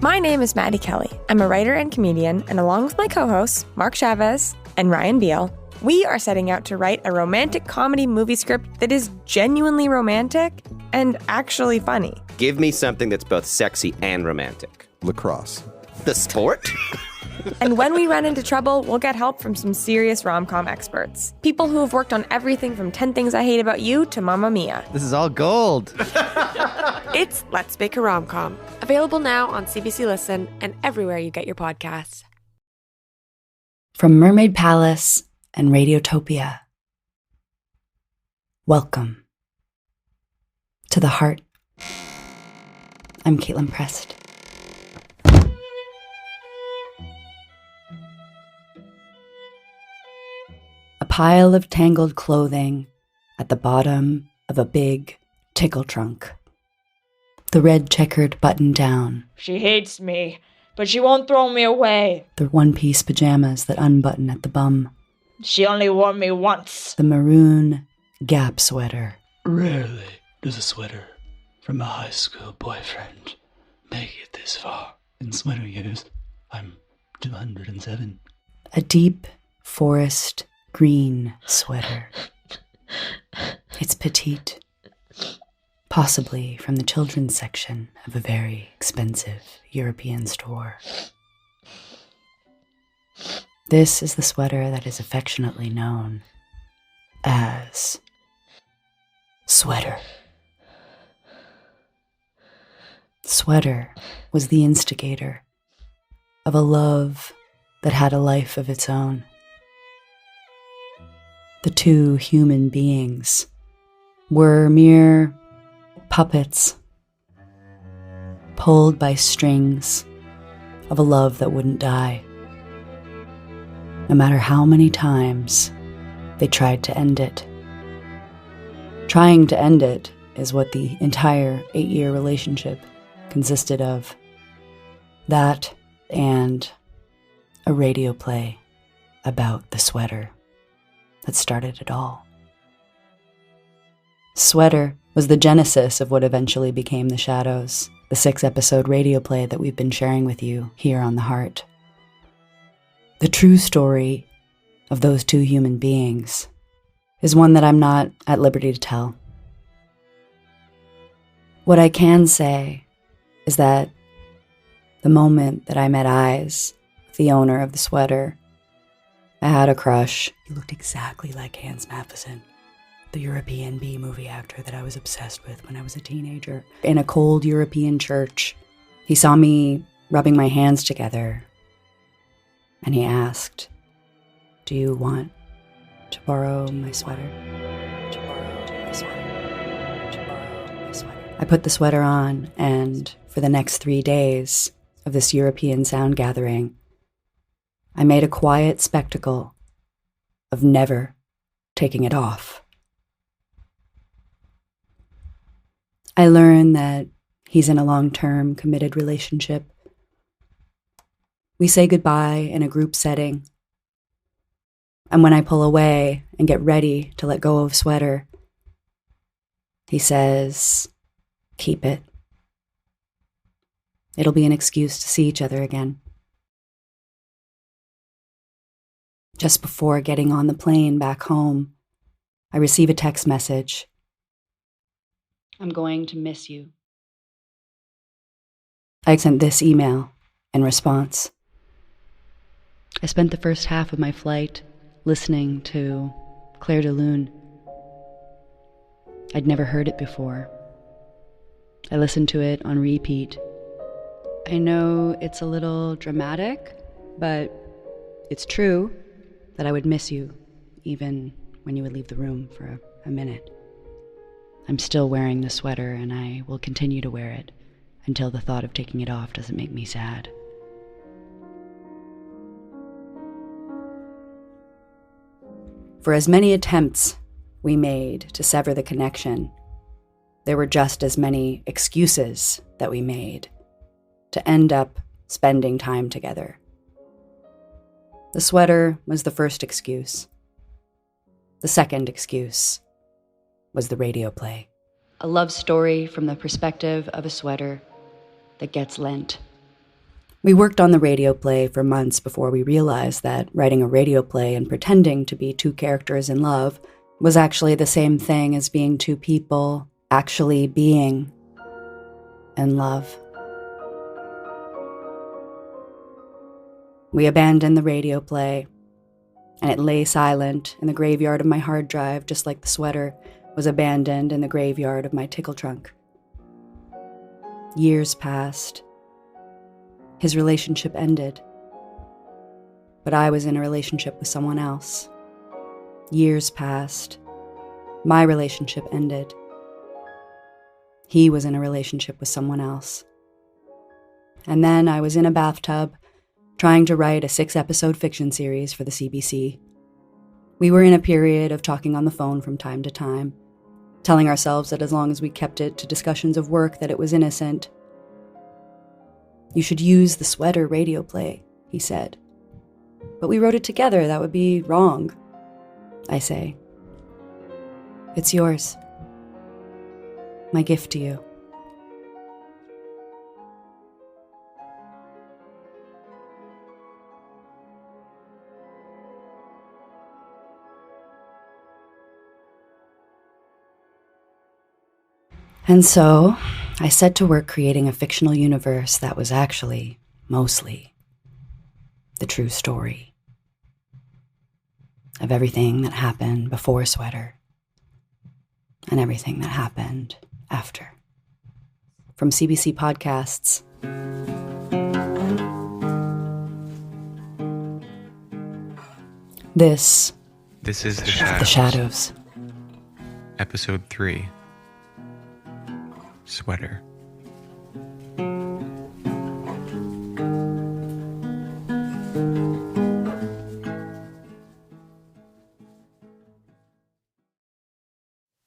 My name is Maddie Kelly. I'm a writer and comedian, and along with my co-hosts, Mark Chavez and Ryan Beal, we are setting out to write a romantic comedy movie script that is genuinely romantic and actually funny. Give me something that's both sexy and romantic. Lacrosse. The sport? And when we run into trouble, we'll get help from some serious rom-com experts. People who have worked on everything from 10 Things I Hate About You to Mamma Mia. This is all gold. It's Let's Make a Rom-Com. Available now on CBC Listen and everywhere you get your podcasts. From Mermaid Palace and Radiotopia, welcome to The Heart. I'm Caitlin Prest. A pile of tangled clothing at the bottom of a big tickle trunk. The red checkered button down. She hates me, but she won't throw me away. The one-piece pajamas that unbutton at the bum. She only wore me once. The maroon Gap sweater. Rarely does a sweater from a high school boyfriend make it this far. In sweater years, I'm 207. A deep forest green sweater. It's petite. Possibly from the children's section of a very expensive European store. This is the sweater that is affectionately known as Sweater. Sweater was the instigator of a love that had a life of its own. The two human beings were mere puppets, pulled by strings of a love that wouldn't die. No matter how many times they tried to end it. Trying to end it is what the entire 8-year relationship consisted of. That and a radio play about the sweater that started it all. Sweater was the genesis of what eventually became The Shadows, the 6-episode radio play that we've been sharing with you here on The Heart. The true story of those two human beings is one that I'm not at liberty to tell. What I can say is that the moment that I met eyes with the owner of the sweater, I had a crush. He looked exactly like Hans Matheson, the European B-movie actor that I was obsessed with when I was a teenager. In a cold European church, he saw me rubbing my hands together, and he asked, "Do you want to borrow my sweater?" To borrow my sweater. To borrow my sweater. I put the sweater on, and for the next 3 days of this European sound gathering, I made a quiet spectacle of never taking it off. I learned that he's in a long-term committed relationship. We say goodbye in a group setting. And when I pull away and get ready to let go of sweater, he says, "Keep it. It'll be an excuse to see each other again." Just before getting on the plane back home, I receive a text message. "I'm going to miss you." I sent this email in response. I spent the first half of my flight listening to Clair de Lune. I'd never heard it before. I listened to it on repeat. I know it's a little dramatic, but it's true that I would miss you, even when you would leave the room for a minute. I'm still wearing the sweater, and I will continue to wear it until the thought of taking it off doesn't make me sad. For as many attempts we made to sever the connection, there were just as many excuses that we made to end up spending time together. The sweater was the first excuse. The second excuse was the radio play. A love story from the perspective of a sweater that gets lent We worked on the radio play for months before we realized that writing a radio play and pretending to be two characters in love was actually the same thing as being two people actually being in love. We abandoned the radio play, and it lay silent in the graveyard of my hard drive, just like the sweater was abandoned in the graveyard of my tickle trunk. Years passed. His relationship ended, but I was in a relationship with someone else. Years passed. My relationship ended. He was in a relationship with someone else. And then I was in a bathtub, trying to write a 6-episode fiction series for the CBC. We were in a period of talking on the phone from time to time, telling ourselves that as long as we kept it to discussions of work, that it was innocent. You should use the sweater radio play, he said. But we wrote it together, that would be wrong, I say. It's yours. My gift to you. And so, I set to work creating a fictional universe that was actually, mostly, the true story of everything that happened before Sweater and everything that happened after. From CBC Podcasts. This is The Shadows. Episode 3. Sweater.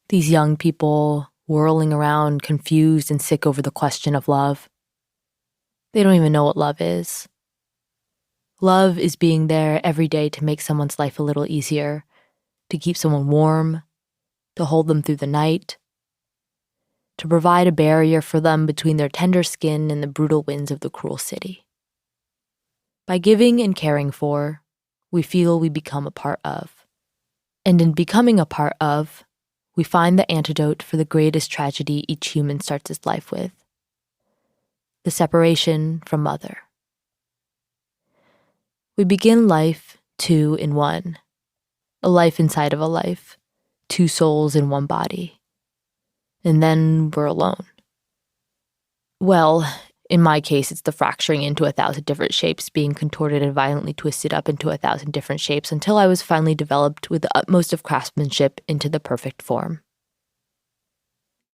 These young people whirling around, confused and sick over the question of love. They don't even know what love is. Love is being there every day to make someone's life a little easier, to keep someone warm, to hold them through the night, to provide a barrier for them between their tender skin and the brutal winds of the cruel city. By giving and caring for, we feel we become a part of. And in becoming a part of, we find the antidote for the greatest tragedy each human starts his life with: the separation from mother. We begin life 2 in 1, a life inside of a life, 2 souls in one body. And then we're alone. Well, in my case, it's the fracturing into 1,000 different shapes, being contorted and violently twisted up into 1,000 different shapes until I was finally developed with the utmost of craftsmanship into the perfect form.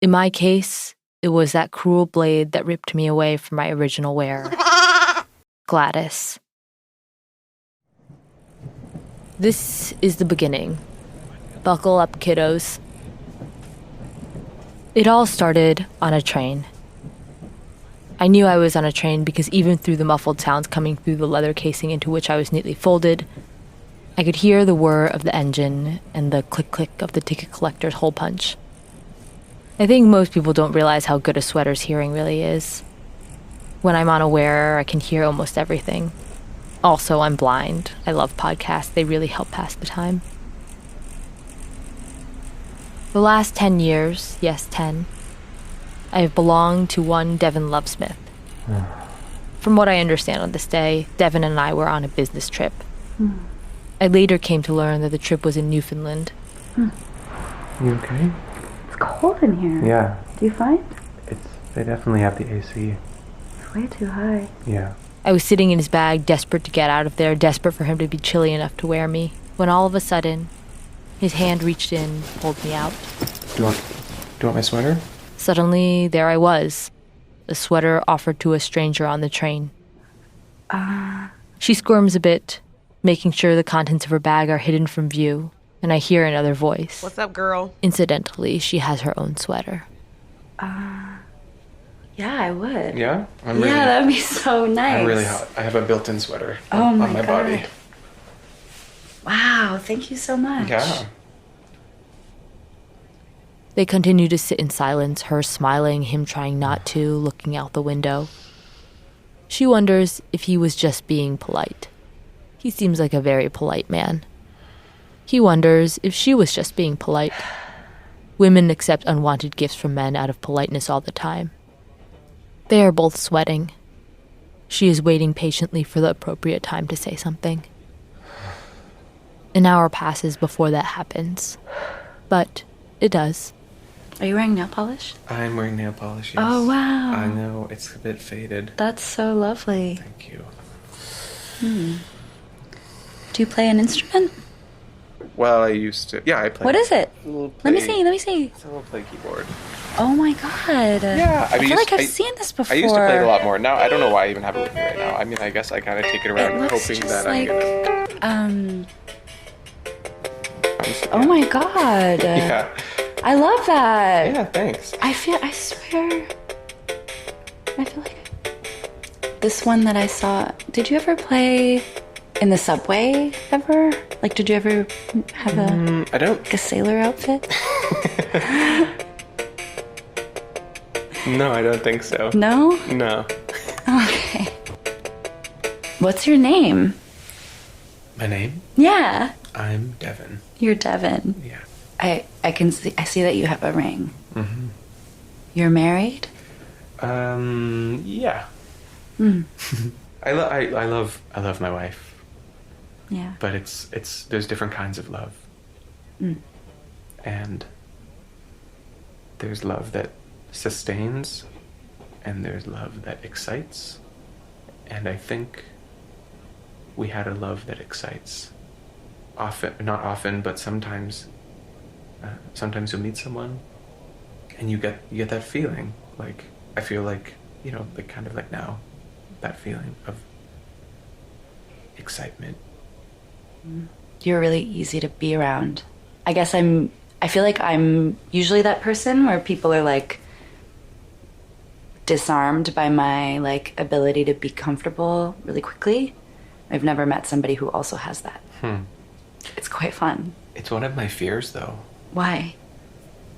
In my case, it was that cruel blade that ripped me away from my original wearer, Gladys. This is the beginning. Buckle up, kiddos. It all started on a train. I knew I was on a train because even through the muffled sounds coming through the leather casing into which I was neatly folded, I could hear the whir of the engine and the click-click of the ticket collector's hole punch. I think most people don't realize how good a sweater's hearing really is. When I'm on a wearer, I can hear almost everything. Also, I'm blind. I love podcasts. They really help pass the time. The last 10 years, yes, 10, I have belonged to one Devin Lovesmith. From what I understand on this day, Devin and I were on a business trip. I later came to learn that the trip was in Newfoundland. You okay? It's cold in here. Yeah. Do you find? They definitely have the AC. It's way too high. Yeah. I was sitting in his bag, desperate to get out of there, desperate for him to be chilly enough to wear me, when all of a sudden, his hand reached in, pulled me out. Do you want my sweater? Suddenly, there I was, a sweater offered to a stranger on the train. She squirms a bit, making sure the contents of her bag are hidden from view, and I hear another voice. What's up, girl? Incidentally, she has her own sweater. Yeah, I would. Yeah? Yeah, that'd be so nice. I'm really hot. I have a built-in sweater on my body. Wow, thank you so much. Yeah. They continue to sit in silence, her smiling, him trying not to, looking out the window. She wonders if he was just being polite. He seems like a very polite man. He wonders if she was just being polite. Women accept unwanted gifts from men out of politeness all the time. They are both sweating. She is waiting patiently for the appropriate time to say something. An hour passes before that happens. But it does. Are you wearing nail polish? I'm wearing nail polish, yes. Oh, wow. I know, it's a bit faded. That's so lovely. Thank you. Do you play an instrument? Well, I used to. Yeah, I play. What is it? Let me play- see. It's a little play keyboard. Oh my god. Yeah, I feel like I've seen this before. I used to play it a lot more. Now I don't know why I even have it with me right now. I mean, I guess I kind of take it around It looks hoping just that I'm like, gonna. Oh my god. Yeah. I love that. Yeah, thanks. I feel like this one that I saw. Did you ever play in the subway ever? Like, did you ever have I don't. like a sailor outfit? No, I don't think so. No? No. Okay. What's your name? My name? Yeah. I'm Devin. You're Devin. Yeah. I can see. I see that you have a ring. Mm-hmm. You're married? Yeah. I love my wife, Yeah. but it's there's different kinds of love, and there's love that sustains, and there's love that excites, and I think we had a love that excites. Not often, but sometimes. Sometimes you'll meet someone, and you get that feeling. Like, I feel like, like kind of like now, that feeling of excitement. You're really easy to be around. I feel like I'm usually that person where people are like disarmed by my like ability to be comfortable really quickly. I've never met somebody who also has that. It's quite fun. It's one of my fears, though. Why?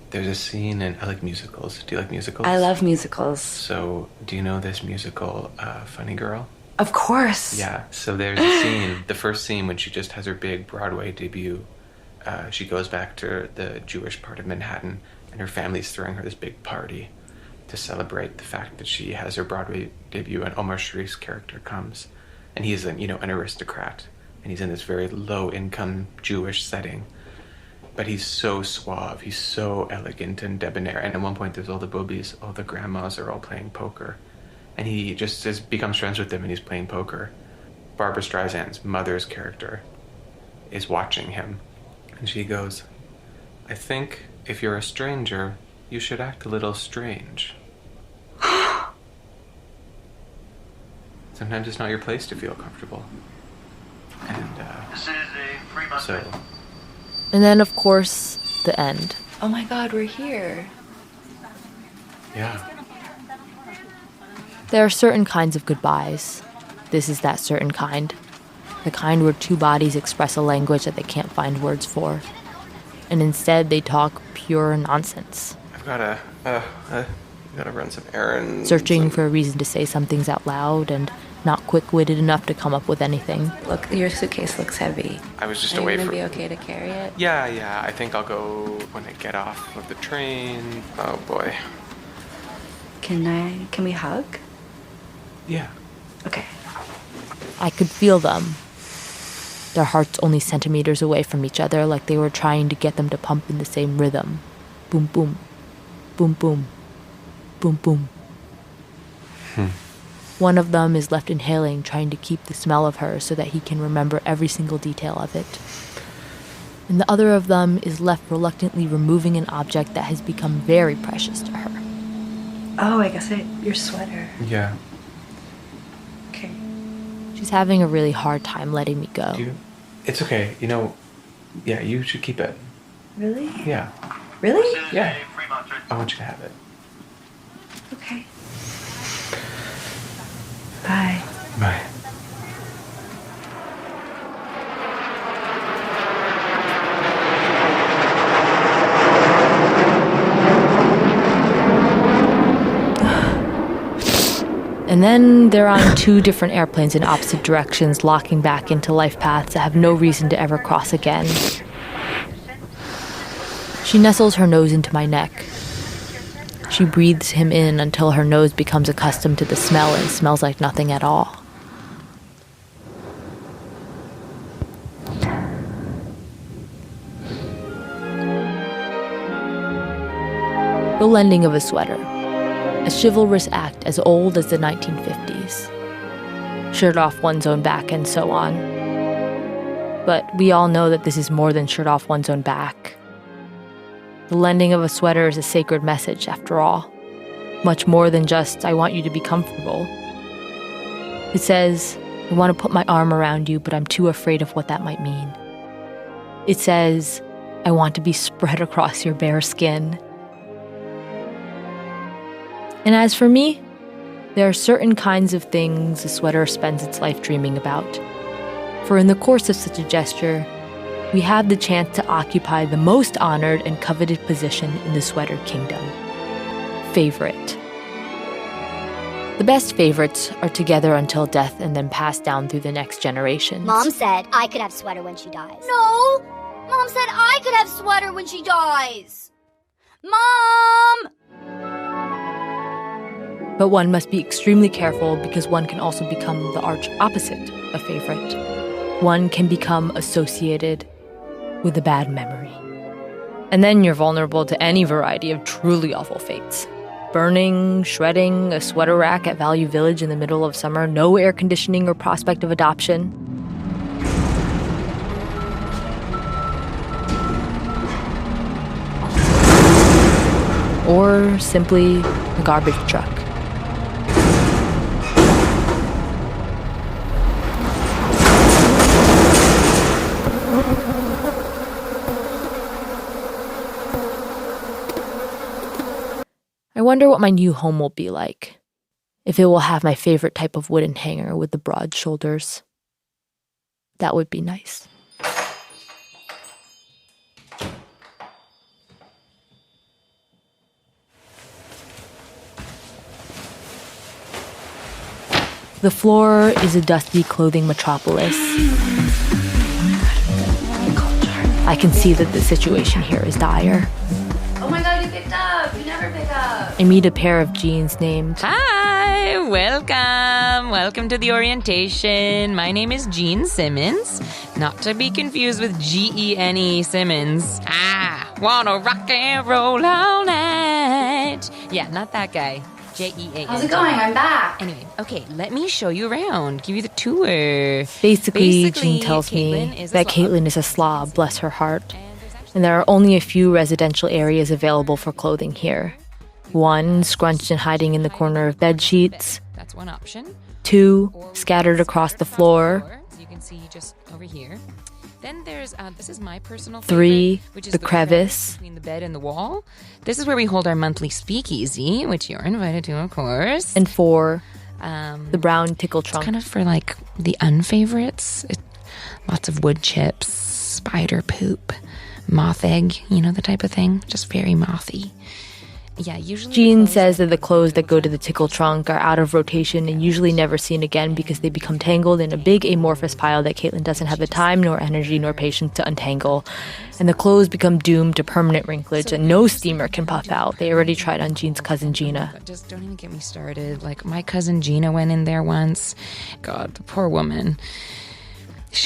There's a scene in, I like musicals. Do you like musicals? I love musicals. So, do you know this musical, Funny Girl? Of course. Yeah, so there's a scene, the first scene when she just has her big Broadway debut. She goes back to the Jewish part of Manhattan, and her family's throwing her this big party to celebrate the fact that she has her Broadway debut, and Omar Sharif's character comes, and he's an aristocrat, and he's in this very low-income Jewish setting, but he's so suave, he's so elegant and debonair, and at one point there's all the boobies, all the grandmas are all playing poker, and he just becomes friends with them, and he's playing poker. Barbara Streisand's mother's character is watching him, and she goes, "I think if you're a stranger, you should act a little strange." Sometimes it's not your place to feel comfortable. And so... And then, of course, the end. Oh my god, we're here. Yeah. There are certain kinds of goodbyes. This is that certain kind. The kind where two bodies express a language that they can't find words for. And instead, they talk pure nonsense. I've gotta run some errands. Searching for a reason to say some things out loud and not quick-witted enough to come up with anything. Look, your suitcase looks heavy. I was just Are away you from... gonna be okay to carry it? Yeah, I think I'll go when I get off of the train. Oh boy. Can we hug? Yeah. Okay. I could feel them. Their hearts only centimeters away from each other, like they were trying to get them to pump in the same rhythm. Boom, boom. Boom, boom. Boom, boom. One of them is left inhaling, trying to keep the smell of her so that he can remember every single detail of it. And the other of them is left reluctantly removing an object that has become very precious to her. Oh, I guess your sweater. Yeah. Okay. She's having a really hard time letting me go. It's okay. Yeah, you should keep it. Really? Yeah. Really? Yeah. I want you to have it. Okay. Bye. Bye. And then they're on 2 different airplanes in opposite directions, locking back into life paths that have no reason to ever cross again. She nestles her nose into my neck. She breathes him in until her nose becomes accustomed to the smell and smells like nothing at all. The lending of a sweater. A chivalrous act as old as the 1950s. Shirt off one's own back and so on. But we all know that this is more than shirt off one's own back. The lending of a sweater is a sacred message, after all. Much more than just, I want you to be comfortable. It says, I want to put my arm around you, but I'm too afraid of what that might mean. It says, I want to be spread across your bare skin. And as for me, there are certain kinds of things a sweater spends its life dreaming about. For in the course of such a gesture, we have the chance to occupy the most honored and coveted position in the sweater kingdom. Favorite. The best favorites are together until death and then passed down through the next generations. Mom said I could have sweater when she dies. No! Mom said I could have sweater when she dies! Mom! But one must be extremely careful because one can also become the arch opposite of favorite. One can become associated with a bad memory. And then you're vulnerable to any variety of truly awful fates. Burning, shredding, a sweater rack at Value Village in the middle of summer, no air conditioning or prospect of adoption. Or simply a garbage truck. I wonder what my new home will be like. If it will have my favorite type of wooden hanger with the broad shoulders. That would be nice. The floor is a dusty clothing metropolis. I can see that the situation here is dire. Oh my god, you picked up! You never pick up! I meet a pair of jeans named... Hi! Welcome to the orientation. My name is Jean Simmons. Not to be confused with Gene Simmons. Wanna rock and roll all night. Yeah, not that guy. J-E-A-N. How's it going? I'm back. Anyway, okay, let me show you around. Give you the tour. Basically Jean tells me that Caitlin is a slob, bless her heart. And there are only a few residential areas available for clothing here. 1, scrunched and hiding in the corner of bed sheets. That's one option. 2, scattered across the floor. You can see just over here. Then there's, this is my personal 3, favorite, which is the crevice. Between the bed and the wall. This is where we hold our monthly speakeasy, which you're invited to, of course. And 4, the brown tickle trunk. It's kind of for, like, the unfavorites. Lots of wood chips, spider poop, moth egg, you know, the type of thing. Just very mothy. Yeah, usually Jean says that the clothes that go to the tickle trunk are out of rotation and usually never seen again because they become tangled in a big amorphous pile that Caitlin doesn't have the time nor energy nor patience to untangle. And the clothes become doomed to permanent wrinklage and no steamer can puff out. They already tried on Jean's cousin Gina. Just don't even get me started. Like, my cousin Gina went in there once. God, the poor woman.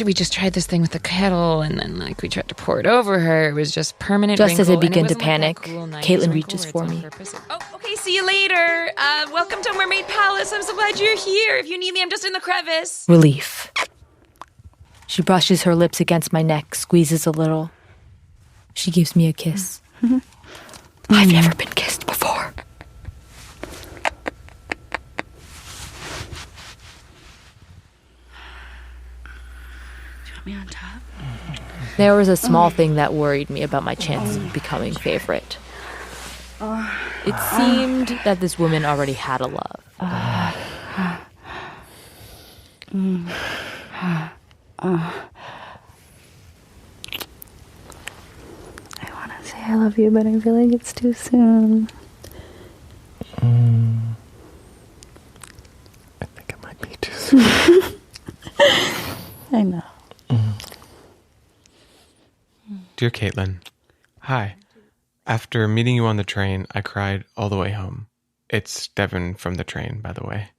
We just tried this thing with the kettle, and then, like, we tried to pour it over her. It was just permanent Just wrinkle, as I begin to like panic, cool Caitlin reaches for me. Oh, okay, see you later. Welcome to Mermaid Palace. I'm so glad you're here. If you need me, I'm just in the crevice. Relief. She brushes her lips against my neck, squeezes a little. She gives me a kiss. I've never been kissed before. On top. There was a small thing that worried me about my chances of becoming favorite. It seemed that this woman already had a love. I want to say I love you, but I feel like it's too soon. Yes. I know. Dear Caitlin, hi. After meeting you on the train, I cried all the way home. It's Devin from the train, by the way.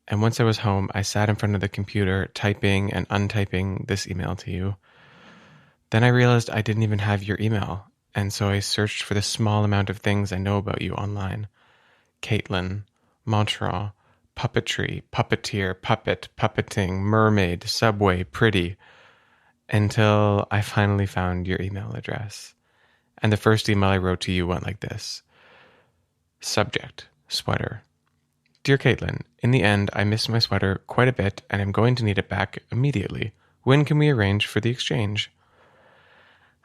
And once I was home, I sat in front of the computer, typing and untyping this email to you. Then I realized I didn't even have your email, and so I searched for the small amount of things I know about you online. Caitlin, Montreal, puppetry, puppeteer, puppet, puppeting, mermaid, subway, pretty, until I finally found your email address. And the first email I wrote to you went like this. Subject, sweater. Dear Caitlin, in the end, I missed my sweater quite a bit and I'm going to need it back immediately. When can we arrange for the exchange?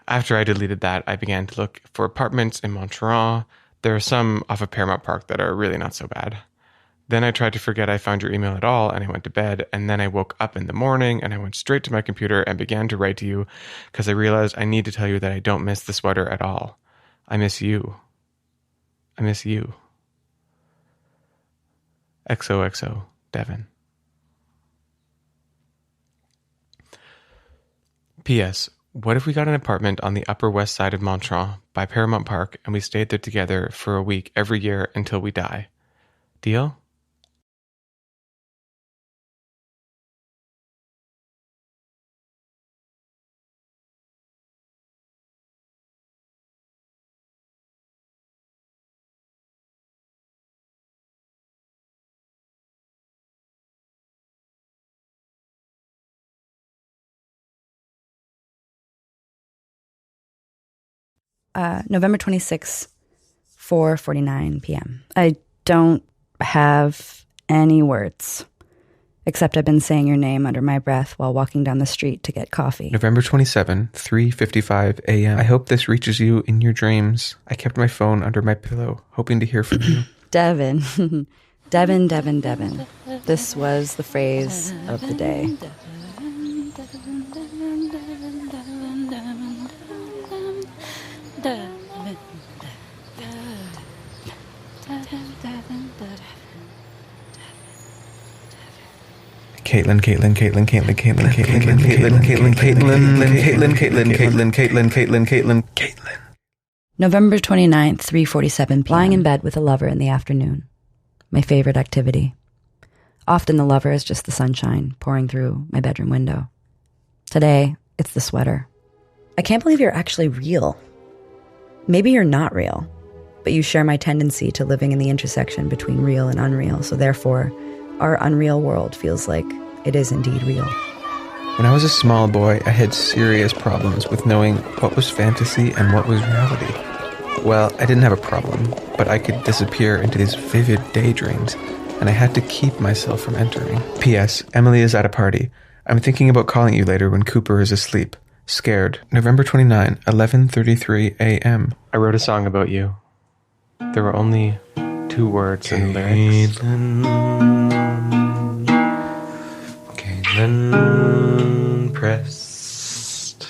After I deleted that, I began to look for apartments in Montreal. There are some off of Paramount Park that are really not so bad. Then I tried to forget I found your email at all and I went to bed, and then I woke up in the morning and I went straight to my computer and began to write to you because I realized I need to tell you that I don't miss the sweater at all. I miss you. I miss you. XOXO, Devin. P.S. What if we got an apartment on the Upper West Side of Montreal by Paramount Park and we stayed there together for a week every year until we die? Deal? November 26th, 4:49 p.m. I don't have any words, except I've been saying your name under my breath while walking down the street to get coffee. November 27, 3:55 a.m. I hope this reaches you in your dreams. I kept my phone under my pillow, hoping to hear from you. Devin. Devin, Devin, Devin. This was the phrase of the day. Caitlin, Caitlin, Caitlin, Caitlin, Caitlin, Caitlin, Caitlin, Caitlin, Caitlin, Caitlin, Caitlin, Caitlin, Caitlin, Caitlin, Caitlin. November 29th, 3:47 p.m. Lying in bed with a lover in the afternoon. My favorite activity. Often the lover is just the sunshine pouring through my bedroom window. Today, it's the sweater. I can't believe you're actually real. Maybe you're not real, but you share my tendency to living in the intersection between real and unreal, so therefore, our unreal world feels like it is indeed real. When I was a small boy, I had serious problems with knowing what was fantasy and what was reality. Well, I didn't have a problem, but I could disappear into these vivid daydreams, and I had to keep myself from entering. P.S. Emily is at a party. I'm thinking about calling you later when Cooper is asleep. Scared. November 29, 11:33 a.m. I wrote a song about you. There were only 2 words in the lyrics. Caitlin pressed.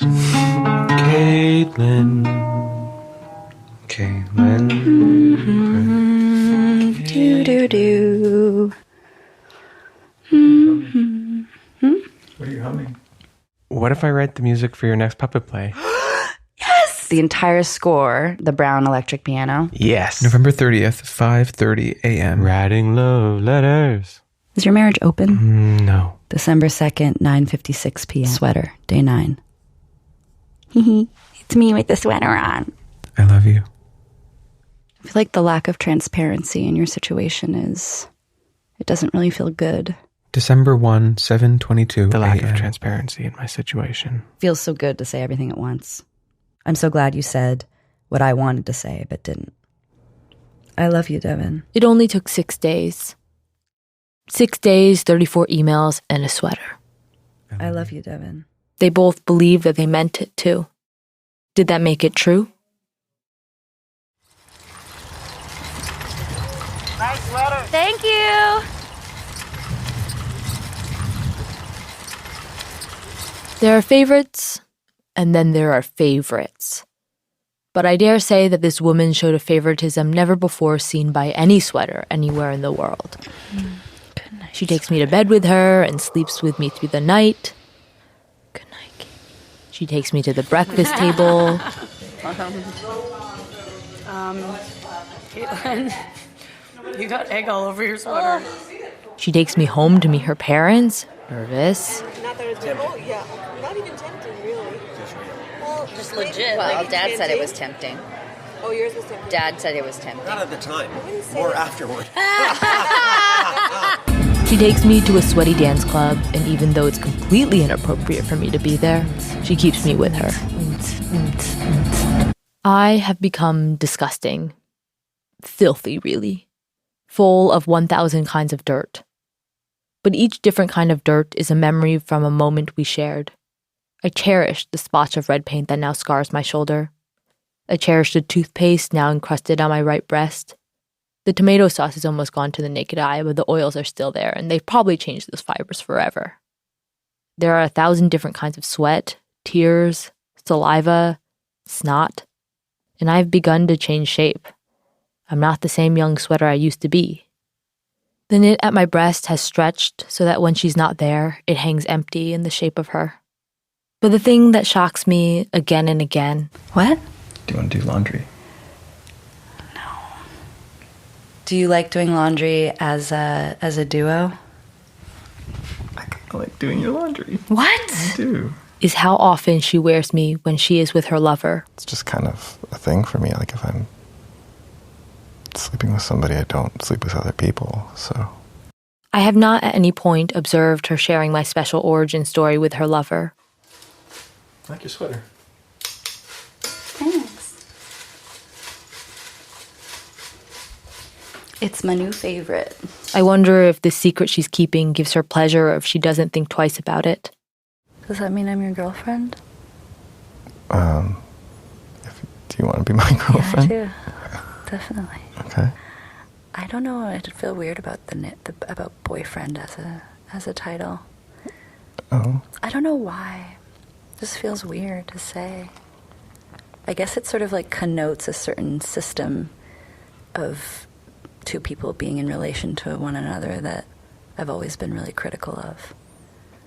Caitlin. Caitlin. Do-do-do. What are you humming? What if I write the music for your next puppet play? Yes! The entire score, the brown electric piano. Yes. November 30th, 5:30 a.m. Writing love letters. Is your marriage open? No. December 2nd, 9:56 p.m. Sweater, day 9. It's me with the sweater on. I love you. I feel like the lack of transparency in your situation it doesn't really feel good. December 1, 7:22 The lack a.m. of transparency in my situation. Feels so good to say everything at once. I'm so glad you said what I wanted to say but didn't. I love you, Devin. It only took 6 days. 6 days, 34 emails, and a sweater. I love you, Devin. They both believed that they meant it too. Did that make it true? Nice sweater. Thank you. There are favorites, and then there are favorites. But I dare say that this woman showed a favoritism never before seen by any sweater anywhere in the world. She takes me to bed with her and sleeps with me through the night. Good night, Katie. She takes me to the breakfast table. Caitlin, you got egg all over your sweater. She takes me home to meet her parents. Nervous. Not that it's yeah, not even tempting, really. Well, just legit. Well, like Dad said it was tempting. Oh, yours was tempting. Dad said it was tempting. Not at the time. More afterward. She takes me to a sweaty dance club, and even though it's completely inappropriate for me to be there, she keeps me with her. I have become disgusting. Filthy, really. Full of 1,000 kinds of dirt. But each different kind of dirt is a memory from a moment we shared. I cherish the splotch of red paint that now scars my shoulder. I cherish the toothpaste now encrusted on my right breast. The tomato sauce is almost gone to the naked eye, but the oils are still there, and they've probably changed those fibers forever. There are 1,000 different kinds of sweat, tears, saliva, snot, and I've begun to change shape. I'm not the same young sweater I used to be. The knit at my breast has stretched so that when she's not there, it hangs empty in the shape of her. But the thing that shocks me again and again... What? Do you want to do laundry? Do you like doing laundry as a duo? I like doing your laundry. What? I do. Is how often she wears me when she is with her lover. It's just kind of a thing for me. Like if I'm sleeping with somebody, I don't sleep with other people, so... I have not at any point observed her sharing my special origin story with her lover. I like your sweater. Thanks. It's my new favorite. I wonder if the secret she's keeping gives her pleasure or if she doesn't think twice about it. Does that mean I'm your girlfriend? Do you want to be my girlfriend? Yeah, I do. Definitely. Okay. I don't know. I feel weird about about boyfriend as a title. Oh. I don't know why. It just feels weird to say. I guess it sort of like connotes a certain system of two people being in relation to one another that I've always been really critical of.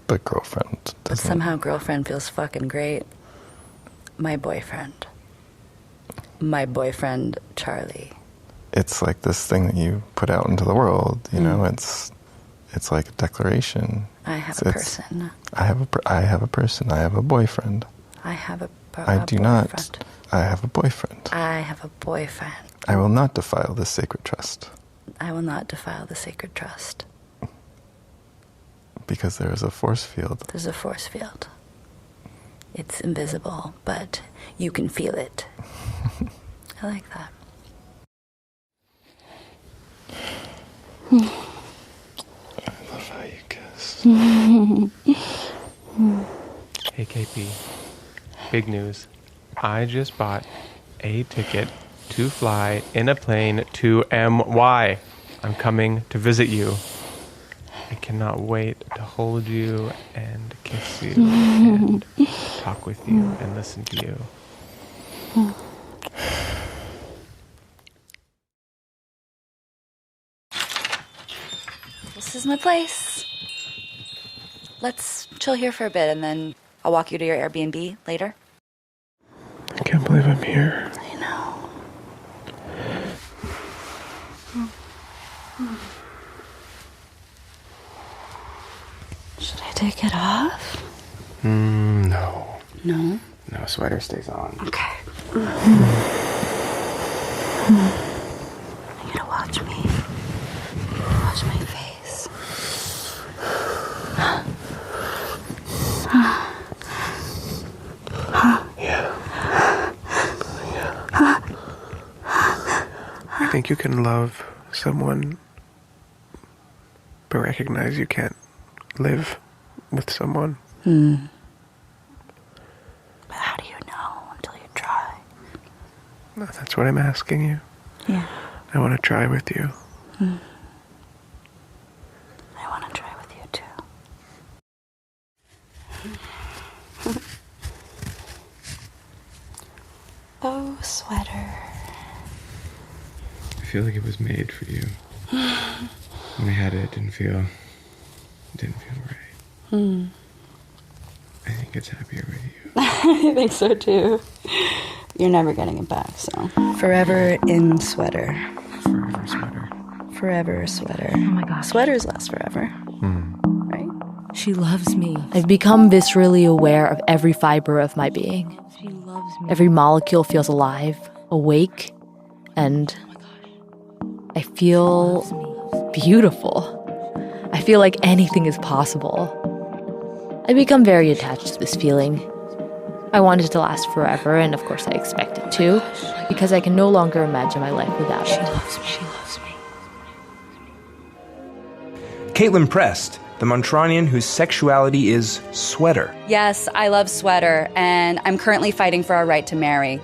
But girlfriend doesn't... But somehow girlfriend feels fucking great. My boyfriend, Charlie. It's like this thing that you put out into the world, you know, it's like a declaration. I have a person. I have a person. I have a boyfriend. I have a I do boyfriend. not. I have a boyfriend. I have a boyfriend. I will not defile this sacred trust. I will not defile the sacred trust. Because there is a force field. There's a force field. It's invisible, but you can feel it. I like that. I love how you kiss. Hey, KP. Big news. I just bought a ticket to fly in a plane to MY. I'm coming to visit you. I cannot wait to hold you and kiss you and talk with you and listen to you. This is my place. Let's chill here for a bit and then I'll walk you to your Airbnb later. I can't believe I'm here. I know. Should I take it off? No. No? No, sweater stays on. Okay. You gotta watch me. Watch my face. Yeah. I think you can love someone, but recognize you can't live with someone. But how do you know until you try? That's what I'm asking you. Yeah. I want to try with you. I want to try with you too. Oh, sweater. I feel like it was made for you. When I had it, it didn't feel right. I think it's happier with you. I think so too. You're never getting it back, so. Forever in sweater. Forever sweater. Forever sweater. Oh my gosh. Sweaters last forever. Right? She loves me. I've become viscerally aware of every fiber of my being. She loves me. Every molecule feels alive, awake, and I feel beautiful. I feel like anything is possible. I've become very attached to this feeling. I want it to last forever, and of course I expect it to, because I can no longer imagine my life without it. She loves me. She loves me. Caitlin Prest, the Montronian whose sexuality is sweater. Yes, I love sweater, and I'm currently fighting for our right to marry.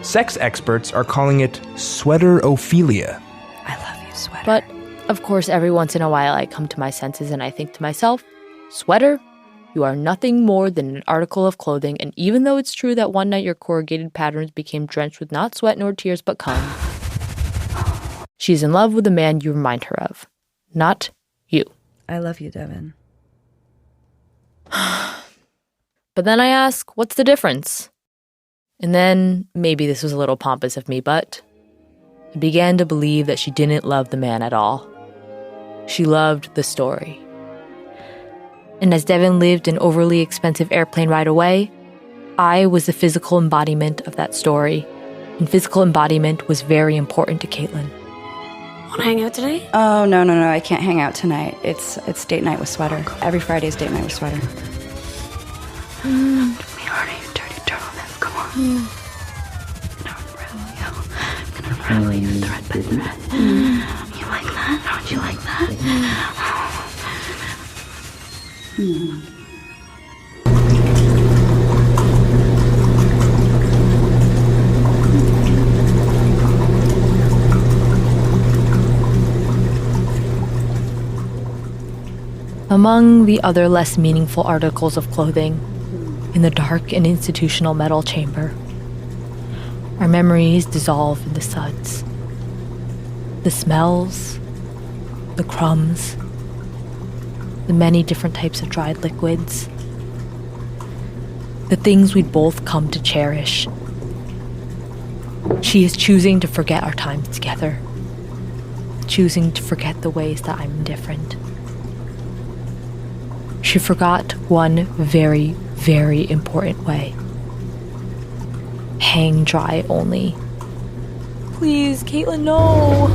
Sex experts are calling it sweaterophilia. I love you, sweater. But, of course, every once in a while I come to my senses and I think to myself, sweater? You are nothing more than an article of clothing, and even though it's true that one night your corrugated patterns became drenched with not sweat nor tears but cum, she's in love with the man you remind her of, not you. I love you, Devin. But then I ask, what's the difference? And then, maybe this was a little pompous of me, but I began to believe that she didn't love the man at all. She loved the story. And as Devin lived an overly expensive airplane ride away, I was the physical embodiment of that story. And physical embodiment was very important to Caitlin. Want to hang out tonight? Oh, no, I can't hang out tonight. It's date night with sweater. Every Friday is date night with sweater. Me horny, dirty turtleneck, come on. I'm gonna unravel you thread by thread. You like that? Don't you like that? Among the other less meaningful articles of clothing, in the dark and institutional metal chamber, our memories dissolve into suds. The smells, the crumbs, the many different types of dried liquids, the things we'd both come to cherish. She is choosing to forget our time together, choosing to forget the ways that I'm different. She forgot one very, very important way. Hang dry only. Please, Caitlin, no!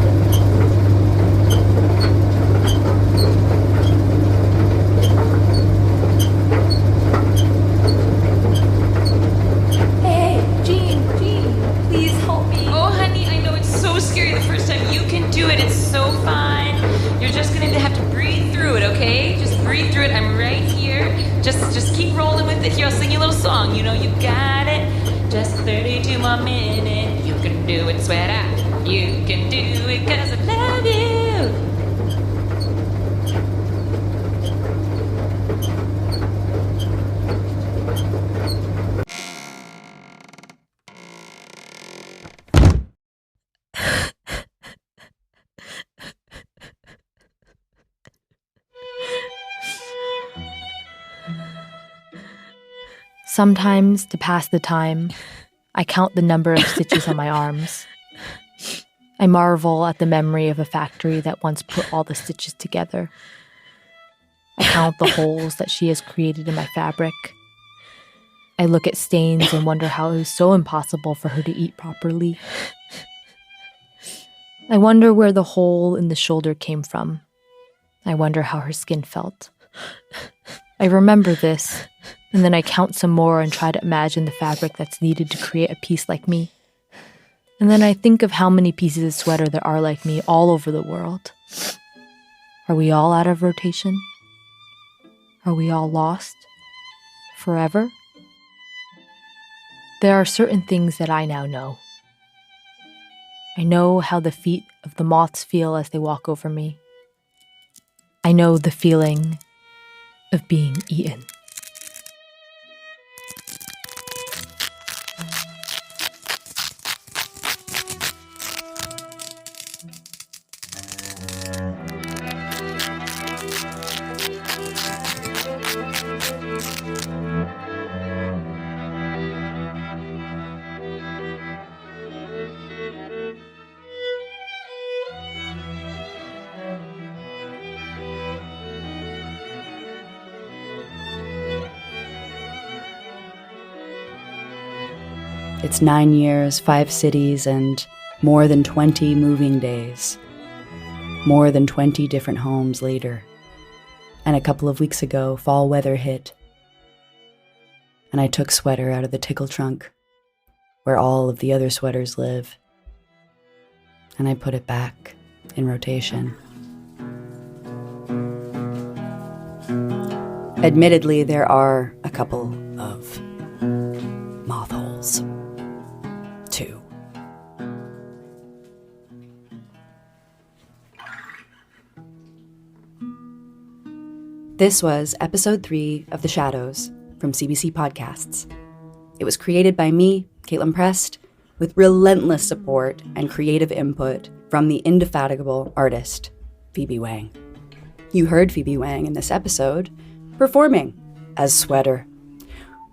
Hey, Jean, please help me. Oh, honey, I know it's so scary the first time. You can do it. It's so fine. You're just gonna have to breathe through it, okay? Just breathe through it. I'm right here. Just keep rolling with it. Here, I'll sing you a little song. You know you got it. Just 32 more minutes. You can do it, sweater. You can do it 'cause I love you. Sometimes, to pass the time, I count the number of stitches on my arms. I marvel at the memory of a factory that once put all the stitches together. I count the holes that she has created in my fabric. I look at stains and wonder how it was so impossible for her to eat properly. I wonder where the hole in the shoulder came from. I wonder how her skin felt. I remember this, and then I count some more and try to imagine the fabric that's needed to create a piece like me. And then I think of how many pieces of sweater there are like me all over the world. Are we all out of rotation? Are we all lost? Forever? There are certain things that I now know. I know how the feet of the moths feel as they walk over me. I know the feeling of being eaten. It's 9 years, 5 cities, and more than 20 moving days. More than 20 different homes later. And a couple of weeks ago, fall weather hit. And I took Sweater out of the tickle trunk, where all of the other sweaters live. And I put it back in rotation. Admittedly, there are a couple of moth holes, too. This was episode 3 of The Shadows from CBC Podcasts. It was created by me, Caitlin Prest, with relentless support and creative input from the indefatigable artist, Phoebe Wang. You heard Phoebe Wang in this episode performing as Sweater.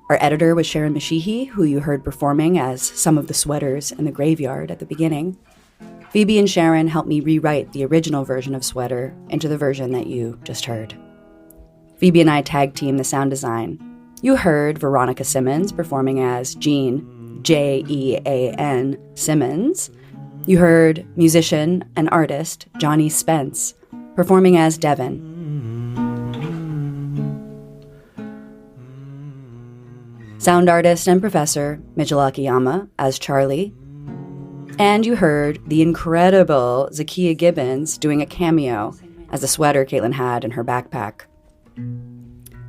Our editor was Sharon Mashihi, who you heard performing as some of the sweaters in the graveyard at the beginning. Phoebe and Sharon helped me rewrite the original version of Sweater into the version that you just heard. Phoebe and I tag team the sound design. You heard Veronica Simmons performing as Jean, Jean Simmons. You heard musician and artist Johnny Spence performing as Devin. Sound artist and professor Mitchell Akiyama as Charlie. And you heard the incredible Zakiya Gibbons doing a cameo as the sweater Caitlin had in her backpack.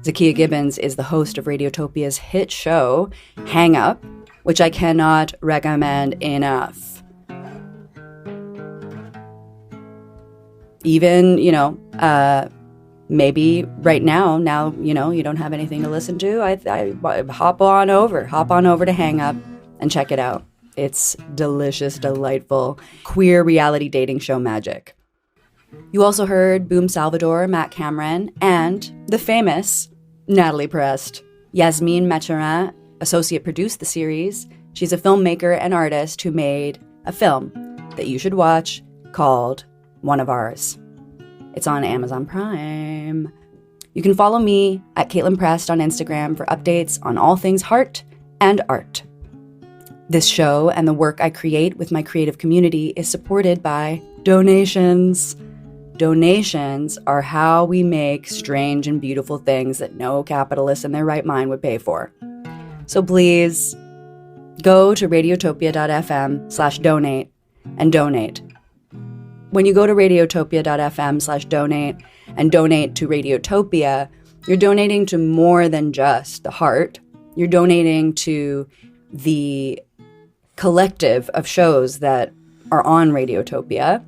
Zakiya Gibbons is the host of Radiotopia's hit show, Hang Up, which I cannot recommend enough. Even, maybe right now, you don't have anything to listen to, I hop on over to Hang Up and check it out. It's delicious, delightful, queer reality dating show magic. You also heard Boom Salvador, Matt Cameron, and the famous Natalie Prest. Yasmine Mathurin associate produced the series. She's a filmmaker and artist who made a film that you should watch called One of Ours. It's on Amazon Prime. You can follow me at Caitlin Prest on Instagram for updates on all things heart and art. This show and the work I create with my creative community is supported by donations. Donations are how we make strange and beautiful things that no capitalist in their right mind would pay for. So please, go to radiotopia.fm/donate and donate. When you go to radiotopia.fm/donate and donate to Radiotopia, you're donating to more than just the heart. You're donating to the collective of shows that are on Radiotopia.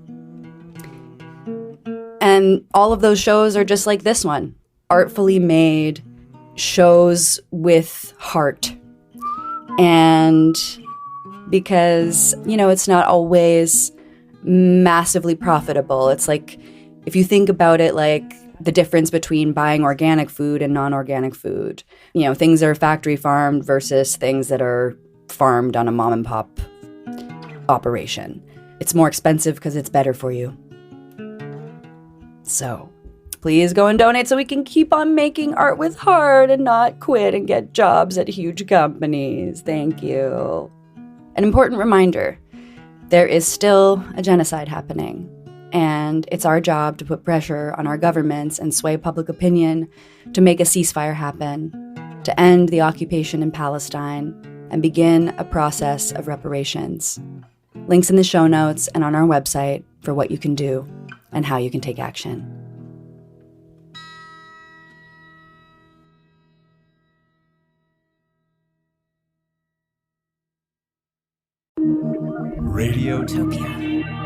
And all of those shows are just like this one, artfully made shows with heart. And because, it's not always massively profitable. It's like, if you think about it, like the difference between buying organic food and non-organic food, things that are factory farmed versus things that are farmed on a mom and pop operation. It's more expensive because it's better for you. So please go and donate so we can keep on making art with heart and not quit and get jobs at huge companies. Thank you. An important reminder, there is still a genocide happening, and it's our job to put pressure on our governments and sway public opinion to make a ceasefire happen, to end the occupation in Palestine, and begin a process of reparations. Links in the show notes and on our website for what you can do and how you can take action. Radiotopia.